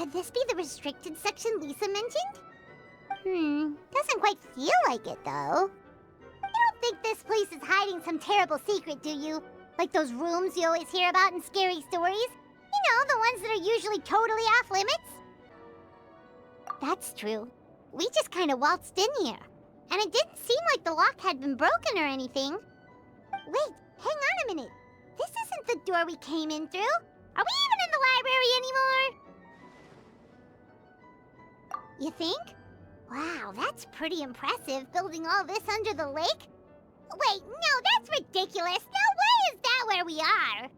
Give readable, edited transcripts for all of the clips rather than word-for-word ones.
Could this be the restricted section Lisa mentioned? Doesn't quite feel like it, though. You don't think this place is hiding some terrible secret, do you? Like those rooms you always hear about in scary stories? You know, the ones that are usually totally off limits? That's true. We just kind of waltzed in here. And it didn't seem like the lock had been broken or anything. Wait, hang on a minute. This isn't the door we came in through. Are we even in the library anymore? You think? Wow, that's pretty impressive, building all this under the lake. Wait, no, that's ridiculous. No way is that where we are.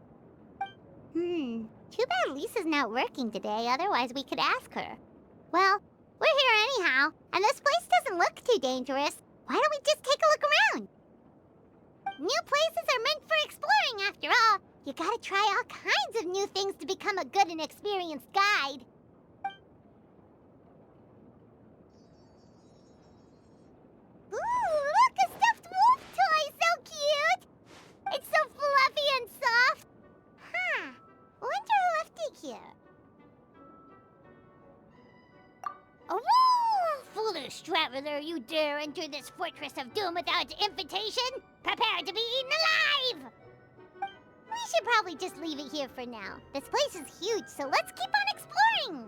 Too bad Lisa's not working today, otherwise we could ask her. Well, we're here anyhow, and this place doesn't look too dangerous. Why don't we just take a look around? New places are meant for exploring, after all. You gotta try all kinds of new things to become a good and experienced guide. Ooh, look, a stuffed wolf toy! So cute! It's so fluffy and soft. Huh. Wonder who left it here. Oh, foolish traveler, you dare enter this fortress of doom without invitation? Prepare to be eaten alive! We should probably just leave it here for now. This place is huge, so let's keep on exploring!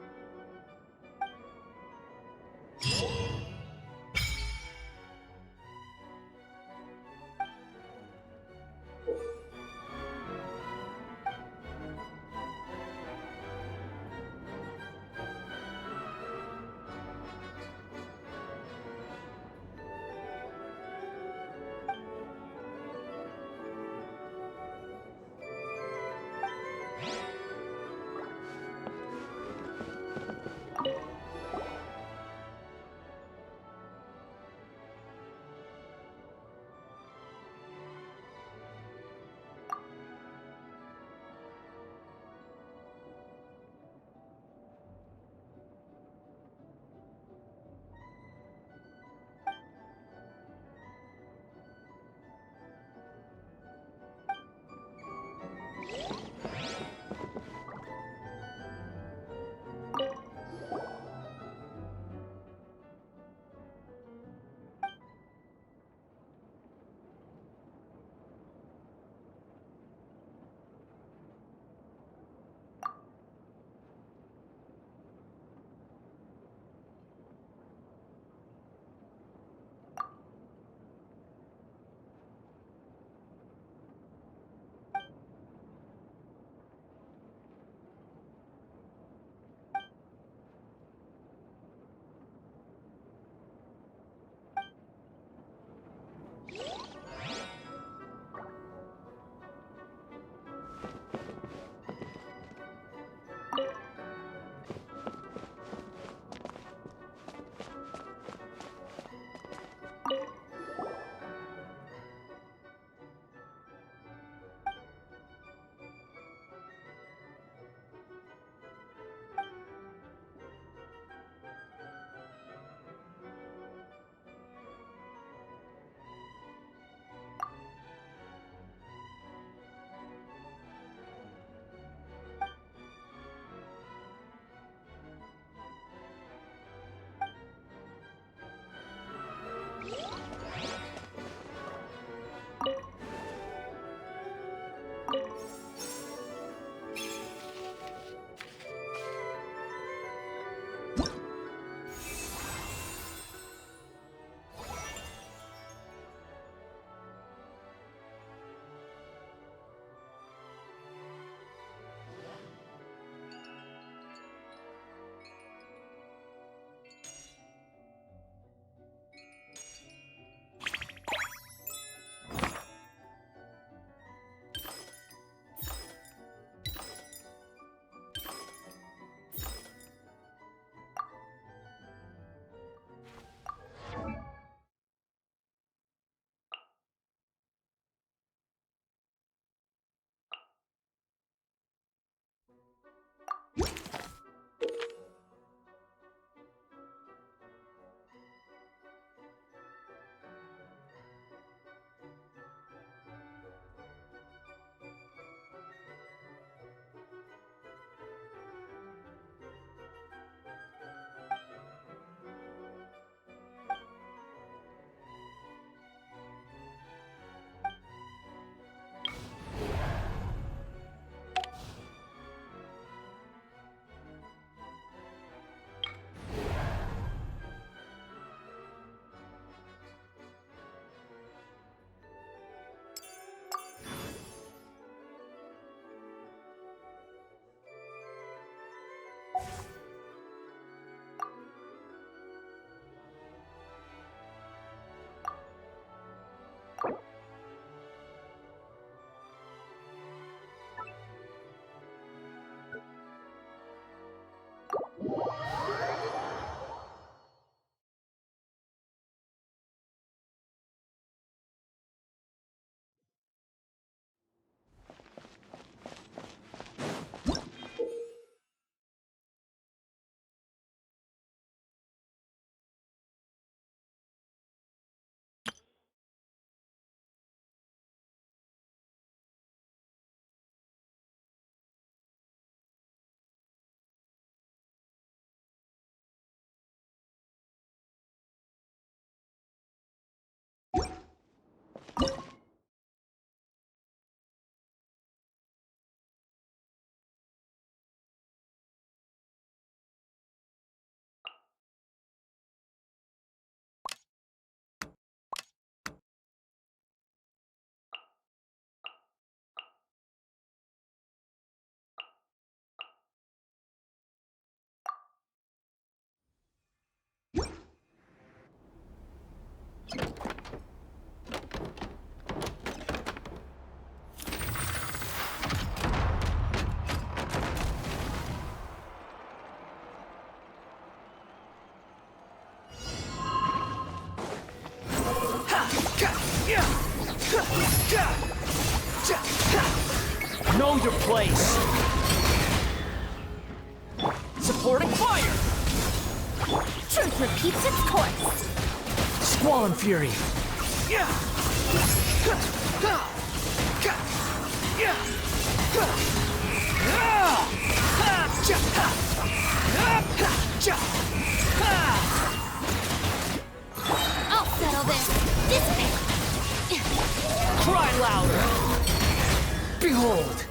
Know your place. Supporting fire. Truth repeats its course. Squall and fury. I'll settle this. Cry louder. Behold.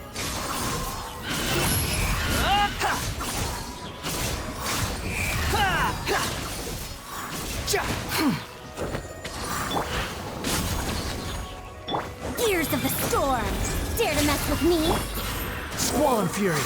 Gears of the storm. Dare to mess with me? Squall and fury.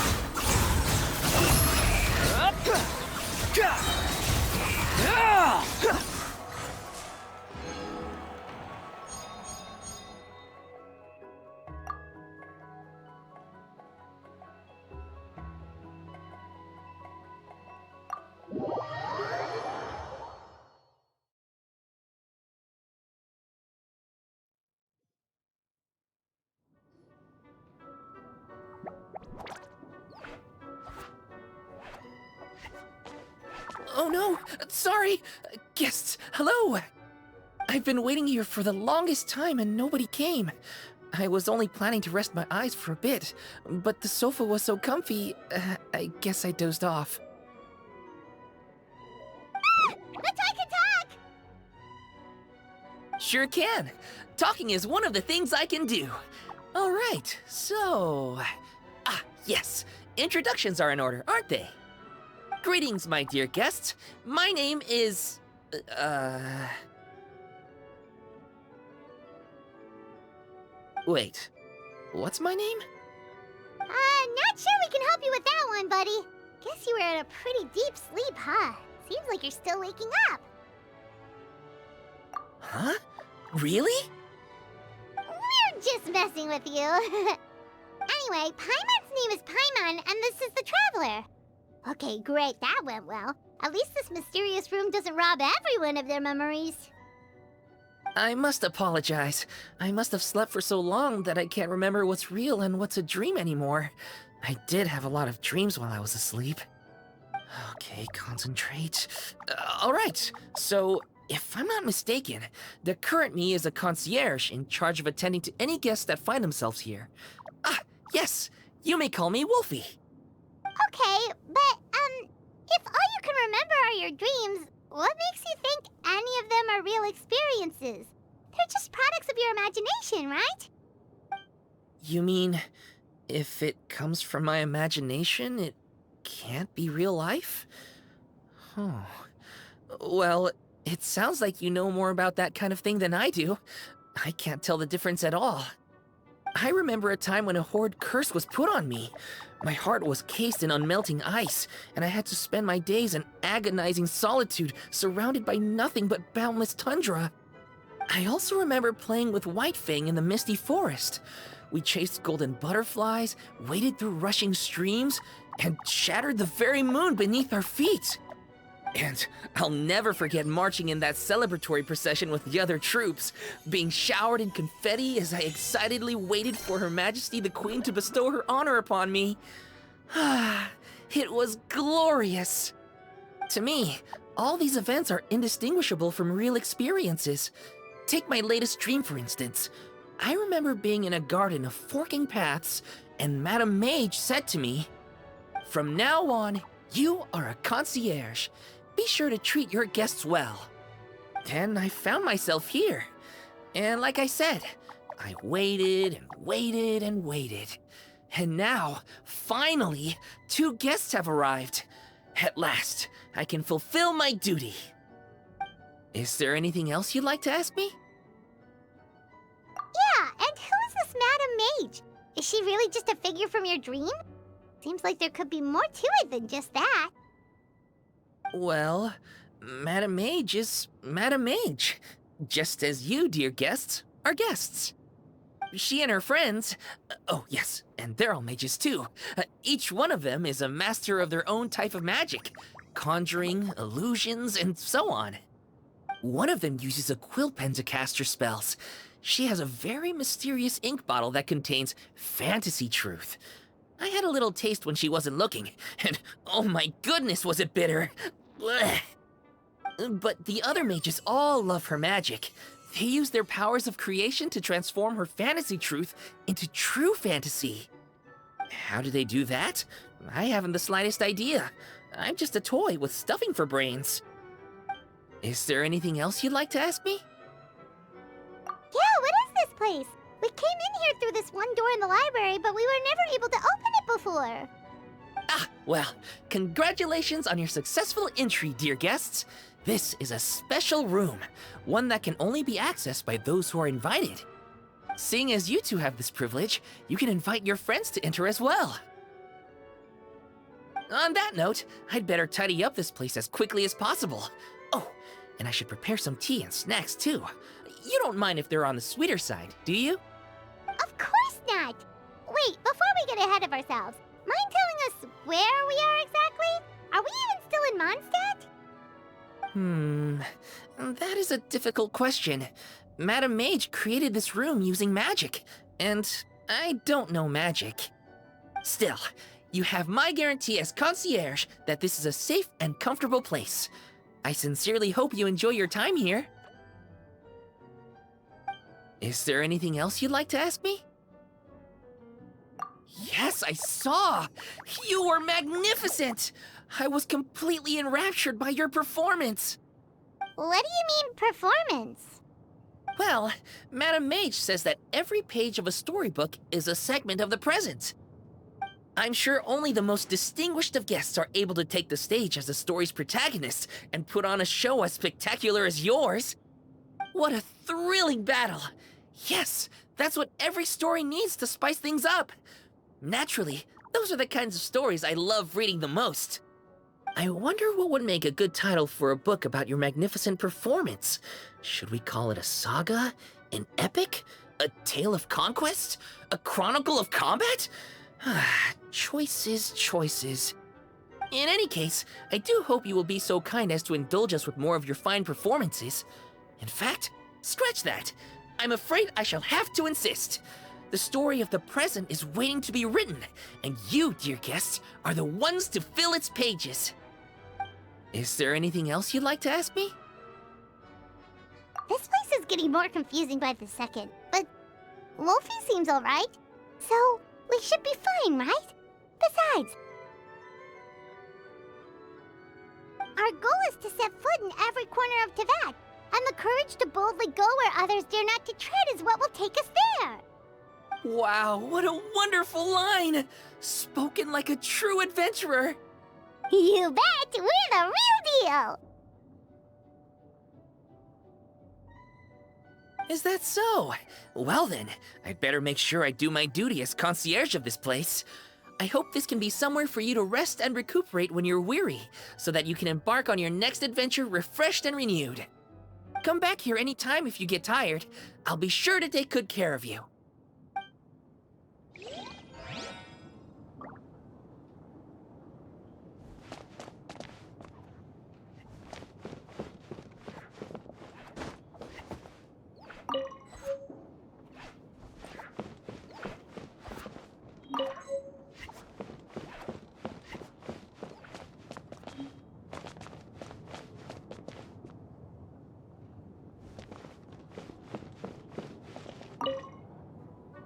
Oh no! Sorry! Guests, hello! I've been waiting here for the longest time and nobody came. I was only planning to rest my eyes for a bit, but the sofa was so comfy, I guess I dozed off. Let's I can talk! Sure can! Talking is one of the things I can do. Alright, so... yes. Introductions are in order, aren't they? Greetings, my dear guests. My name is... Wait. What's my name? Not sure we can help you with that one, buddy. Guess you were in a pretty deep sleep, huh? Seems like you're still waking up. Huh? Really? We're just messing with you. Anyway, Paimon's name is Paimon, and this is the Traveler. Okay, great, that went well. At least this mysterious room doesn't rob everyone of their memories. I must apologize. I must have slept for so long that I can't remember what's real and what's a dream anymore. I did have a lot of dreams while I was asleep. Okay, concentrate. Alright, so if I'm not mistaken, the current me is a concierge in charge of attending to any guests that find themselves here. Yes, you may call me Wolfie. Okay, but, if all you can remember are your dreams, what makes you think any of them are real experiences? They're just products of your imagination, right? You mean, if it comes from my imagination, it can't be real life? Oh. Well, it sounds like you know more about that kind of thing than I do. I can't tell the difference at all. I remember a time when a horrid curse was put on me. My heart was cased in unmelting ice, and I had to spend my days in agonizing solitude, surrounded by nothing but boundless tundra. I also remember playing with Whitefang in the misty forest. We chased golden butterflies, waded through rushing streams, and shattered the very moon beneath our feet. And I'll never forget marching in that celebratory procession with the other troops, being showered in confetti as I excitedly waited for Her Majesty the Queen to bestow her honor upon me. It was glorious. To me, all these events are indistinguishable from real experiences. Take my latest dream, for instance. I remember being in a garden of forking paths, and Madame Mage said to me, "From now on, you are a concierge. Be sure to treat your guests well." And I found myself here. And like I said, I waited and waited and waited. And now, finally, 2 guests have arrived. At last, I can fulfill my duty. Is there anything else you'd like to ask me? Yeah, and who is this Madame Mage? Is she really just a figure from your dream? Seems like there could be more to it than just that. Well, Madame Mage is Madame Mage. Just as you, dear guests, are guests. She and her friends, oh yes, and they're all mages too. Each one of them is a master of their own type of magic. Conjuring, illusions, and so on. One of them uses a quill pen to cast her spells. She has a very mysterious ink bottle that contains fantasy truth. I had a little taste when she wasn't looking, and oh my goodness was it bitter! Blech. But the other mages all love her magic. They use their powers of creation to transform her fantasy truth into true fantasy. How do they do that? I haven't the slightest idea. I'm just a toy with stuffing for brains. Is there anything else you'd like to ask me? Yeah, what is this place? We came in here through this one door in the library, but we were never able to open it before. Ah, well, congratulations on your successful entry, dear guests. This is a special room, one that can only be accessed by those who are invited. Seeing as you two have this privilege, you can invite your friends to enter as well. On that note, I'd better tidy up this place as quickly as possible. Oh, and I should prepare some tea and snacks too. You don't mind if they're on the sweeter side, do you? Of course not! Wait, before we get ahead of ourselves, mind telling us where we are exactly? Are we even still in Mondstadt? That is a difficult question. Madame Mage created this room using magic, and I don't know magic. Still, you have my guarantee as concierge that this is a safe and comfortable place. I sincerely hope you enjoy your time here. Is there anything else you'd like to ask me? Yes, I saw! You were magnificent! I was completely enraptured by your performance. What do you mean, performance? Well, Madame Mage says that every page of a storybook is a segment of the present. I'm sure only the most distinguished of guests are able to take the stage as the story's protagonist and put on a show as spectacular as yours. What a thrilling battle! Yes, that's what every story needs to spice things up. Naturally, those are the kinds of stories I love reading the most. I wonder what would make a good title for a book about your magnificent performance. Should we call it a saga? An epic? A tale of conquest? A chronicle of combat? Choices, choices. In any case, I do hope you will be so kind as to indulge us with more of your fine performances. In fact, scratch that. I'm afraid I shall have to insist. The story of the present is waiting to be written, and you, dear guests, are the ones to fill its pages. Is there anything else you'd like to ask me? This place is getting more confusing by the second, but Wolfie seems alright. So, we should be fine, right? Besides, our goal is to set foot in every corner of Teyvat, and the courage to boldly go where others dare not to tread is what will take us there. Wow, what a wonderful line! Spoken like a true adventurer! You bet! We're the real deal! Is that so? Well then, I'd better make sure I do my duty as concierge of this place. I hope this can be somewhere for you to rest and recuperate when you're weary, so that you can embark on your next adventure refreshed and renewed. Come back here anytime if you get tired. I'll be sure to take good care of you.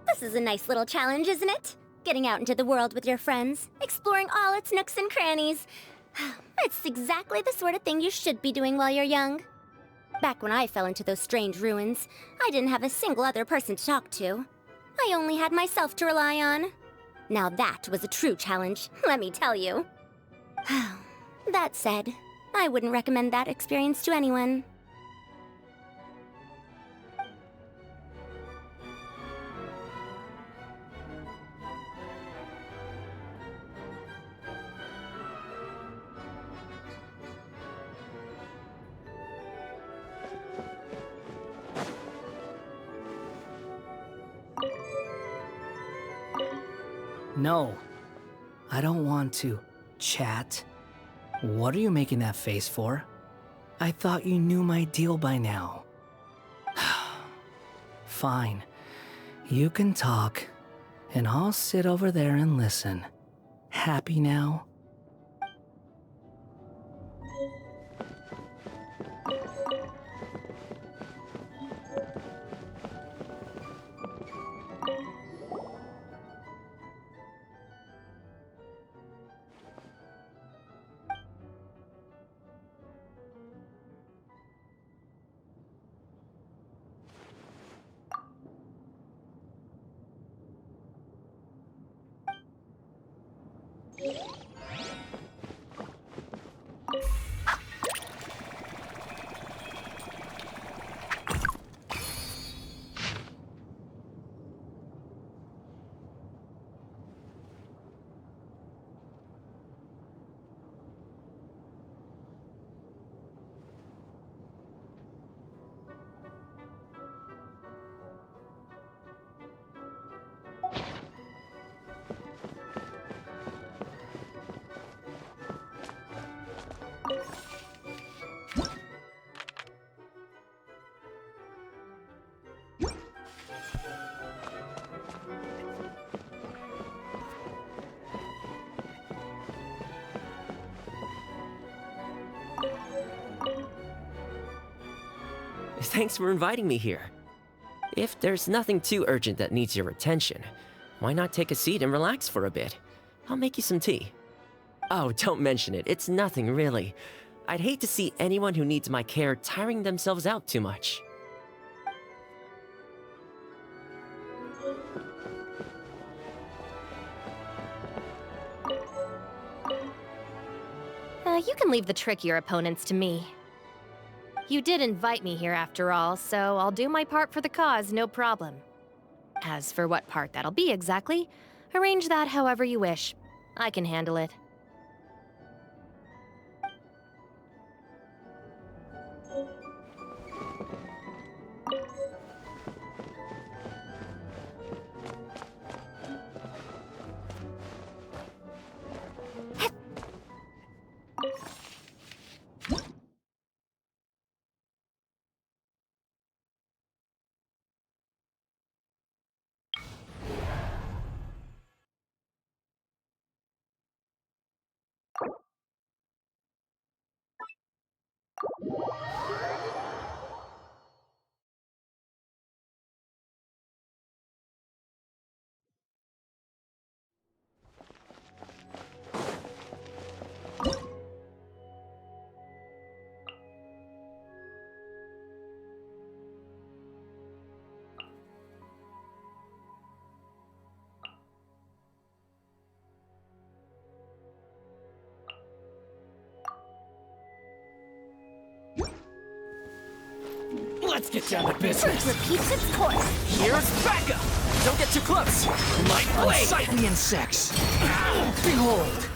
This is a nice little challenge, isn't it? Getting out into the world with your friends, exploring all its nooks and crannies. It's exactly the sort of thing you should be doing while you're young. Back when I fell into those strange ruins, I didn't have a single other person to talk to. I only had myself to rely on. Now that was a true challenge, let me tell you. That said, I wouldn't recommend that experience to anyone. No, I don't want to chat. What are you making that face for? I thought you knew my deal by now. Fine, you can talk, and I'll sit over there and listen. Happy now? Thanks for inviting me here. If there's nothing too urgent that needs your attention, why not take a seat and relax for a bit? I'll make you some tea. Oh, don't mention it. It's nothing, really. I'd hate to see anyone who needs my care tiring themselves out too much. You can leave the trickier opponents to me. You did invite me here after all, so I'll do my part for the cause, no problem. As for what part that'll be exactly, arrange that however you wish. I can handle it. Let's get down to business. Repeats its course. Here's backup. Don't get too close. My blade. Unsightly insects. Behold.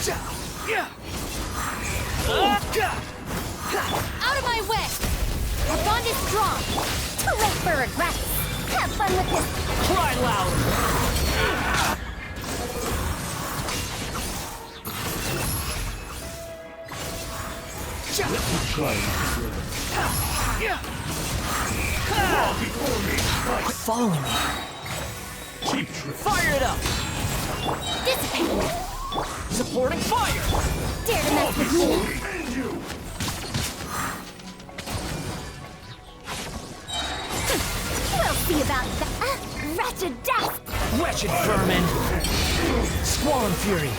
Out of my way! Our bond is strong! Too late for regrets. Have fun with this. Cry louder! Quit following me. Fire it up! Dissipate! Supporting fire! Dare to mess with me? We'll see about that. Wretched death! Wretched vermin! Squall and fury!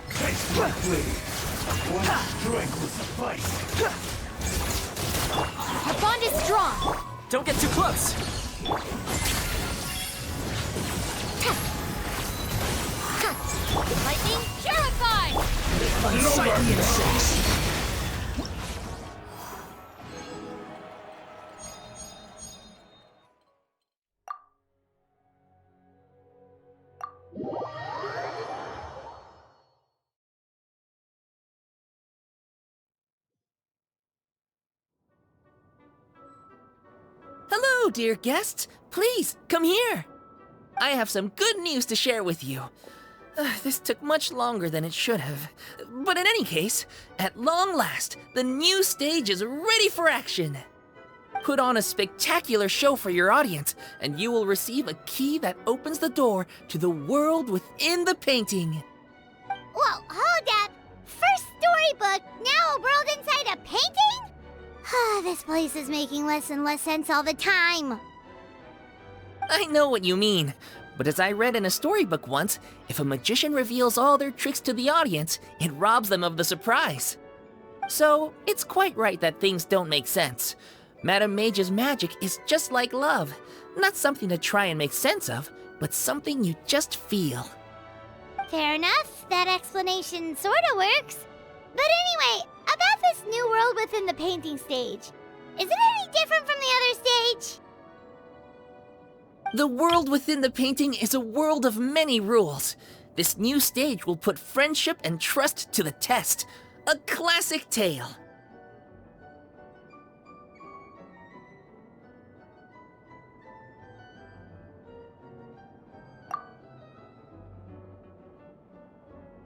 Face my blade. One strike will suffice. Our bond is strong! Don't get too close! Lightning purified! Unsightly insects! Hello, dear guests. Please, come here. I have some good news to share with you. This took much longer than it should have. But in any case, at long last, the new stage is ready for action. Put on a spectacular show for your audience, and you will receive a key that opens the door to the world within the painting. Whoa, hold up! First storybook, now a world inside a painting? This place is making less and less sense all the time. I know what you mean, but as I read in a storybook once, if a magician reveals all their tricks to the audience, it robs them of the surprise. So, it's quite right that things don't make sense. Madame Mage's magic is just like love. Not something to try and make sense of, but something you just feel. Fair enough, that explanation sorta works. But anyway, about this new world within the painting stage. Is it any different from the other stage? The world within the painting is a world of many rules. This new stage will put friendship and trust to the test. A classic tale.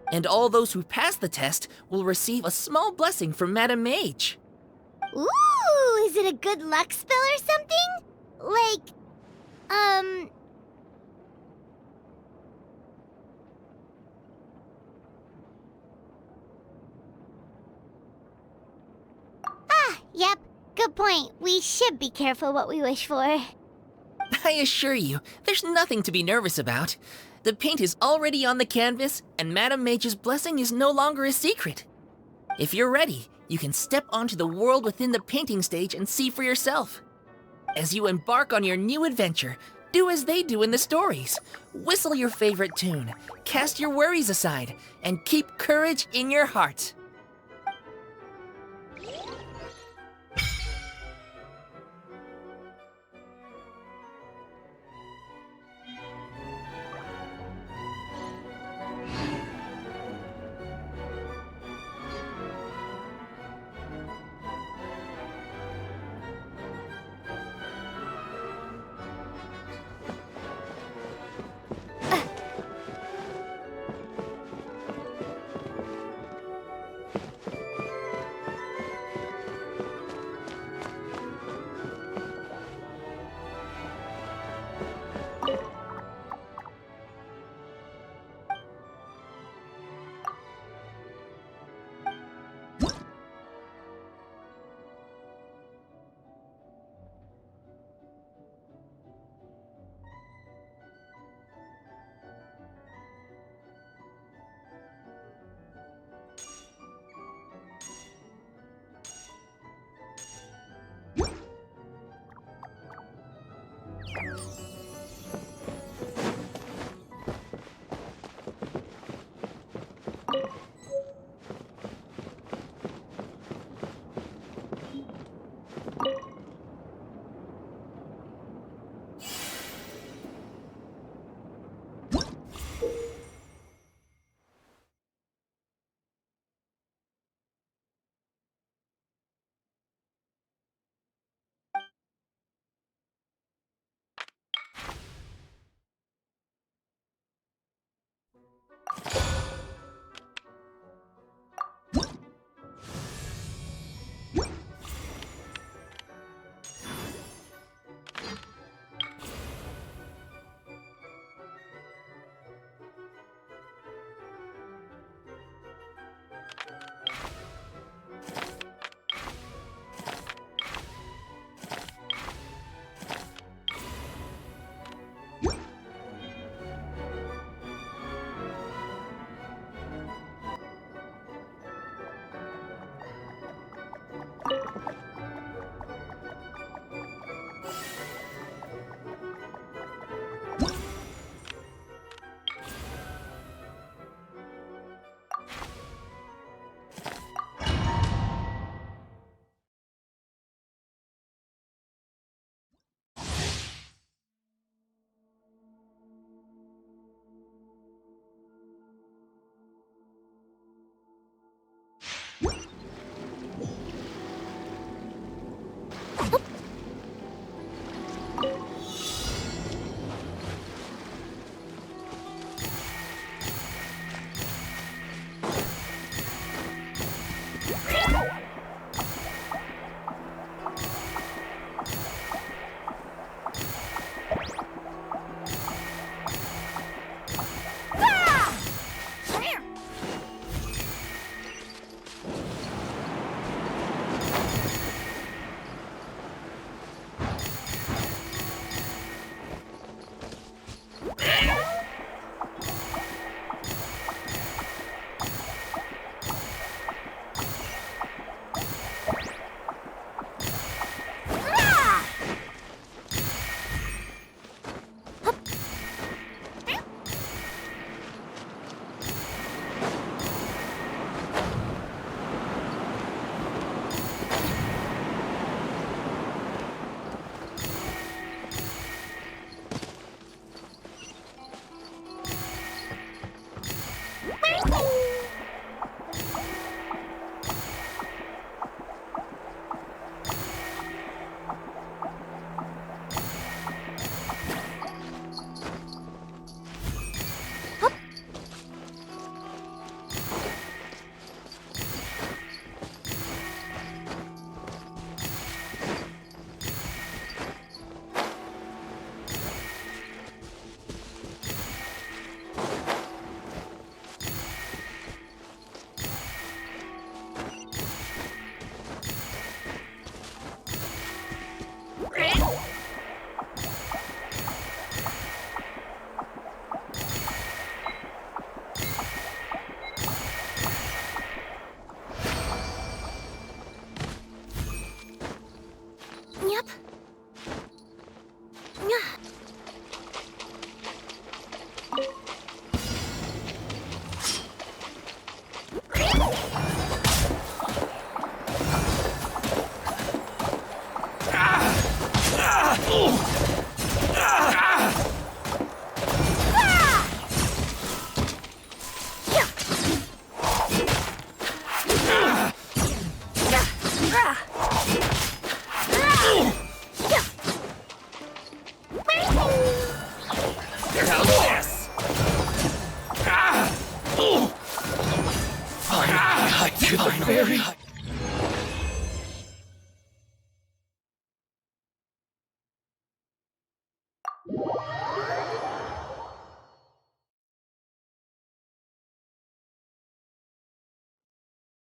And all those who pass the test will receive a small blessing from Madame Mage. Ooh, is it a good luck spell or something? Like, Yep, good point. We should be careful what we wish for. I assure you, there's nothing to be nervous about. The paint is already on the canvas, and Madame Mage's blessing is no longer a secret. If you're ready, you can step onto the world within the painting stage and see for yourself. As you embark on your new adventure, do as they do in the stories. Whistle your favorite tune, cast your worries aside, and keep courage in your heart.